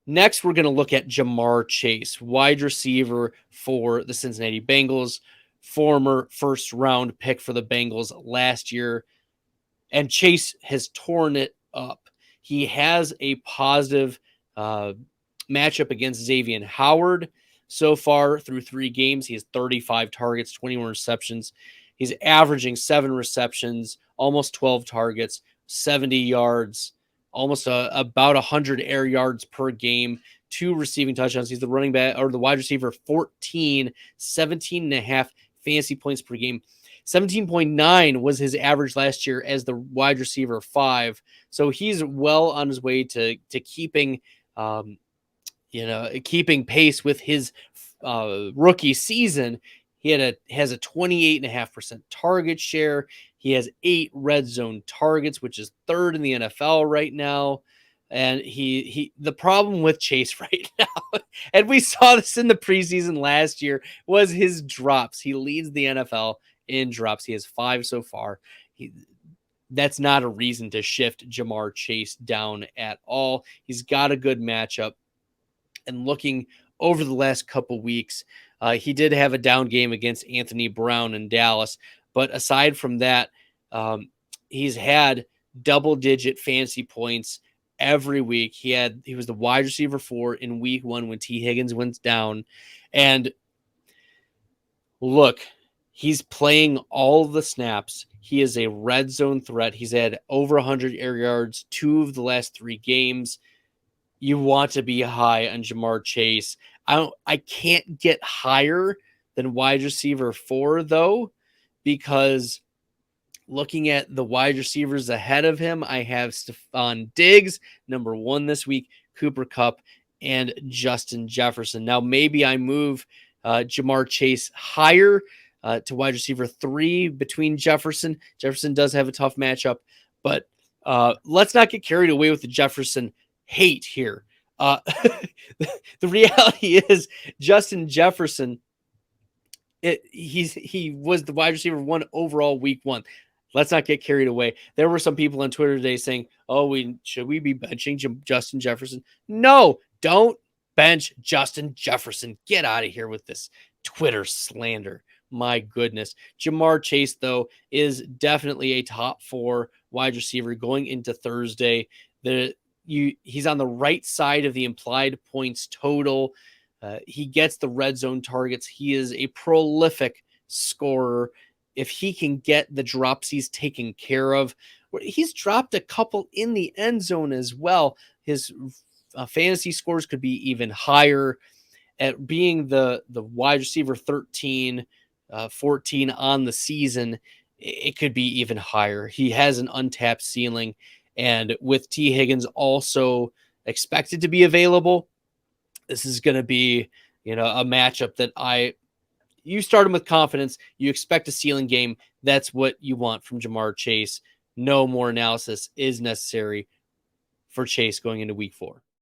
Next, we're going to look at Ja'Marr Chase, wide receiver for the Cincinnati Bengals, former first round pick for the Bengals last year. And Chase has torn it up. He has a positive matchup against Xavier Howard so far through 3 games. He has 35 targets, 21 receptions. He's averaging 7 receptions, almost 12 targets, 70 yards, almost about 100 air yards per game, 2 receiving touchdowns. He's the running back or the wide receiver, 17 and a half fantasy points per game. 17.9 was his average last year as the wide receiver 5. So he's well on his way to keeping, keeping pace with his rookie season. He has a 28.5% target share. He has 8 red zone targets, which is 3rd in the NFL right now. And the problem with Chase right now, and we saw this in the preseason last year, was his drops. He leads the NFL in drops. He has 5 so far. That's not a reason to shift Ja'Marr Chase down at all. He's got a good matchup. And looking over the last couple weeks, he did have a down game against Anthony Brown in Dallas. But aside from that, he's had double-digit fantasy points every week. He was the wide receiver 4 in week 1 when T. Higgins went down. And look, he's playing all the snaps. He is a red zone threat. He's had over 100 air yards 2 of the last 3 games. You want to be high on Ja'Marr Chase. I can't get higher than wide receiver 4 though, because looking at the wide receivers ahead of him, I have Stephon Diggs, number 1 this week, Cooper Kupp, and Justin Jefferson. Now maybe I move Ja'Marr Chase higher to wide receiver 3 between Jefferson. Jefferson does have a tough matchup, but let's not get carried away with the Jefferson hate here. The reality is Justin Jefferson, he was the wide receiver 1 overall week 1. Let's not get carried away. There were some people on Twitter today saying, "Oh, should we be benching Justin Jefferson?" No, don't bench Justin Jefferson. Get out of here with this Twitter slander. My goodness. Ja'Marr Chase, though, is definitely a top 4 wide receiver going into Thursday. He's on the right side of the implied points total. He gets the red zone targets. He is a prolific scorer. If he can get the drops, he's taken care of. He's dropped a couple in the end zone as well. His fantasy scores could be even higher. At being the wide receiver 13, 14 on the season, it could be even higher. He has an untapped ceiling. And with T. Higgins also expected to be available, this is going to be, a matchup that you start him with confidence. You expect a ceiling game. That's what you want from Ja'Marr Chase. No more analysis is necessary for Chase going into week 4.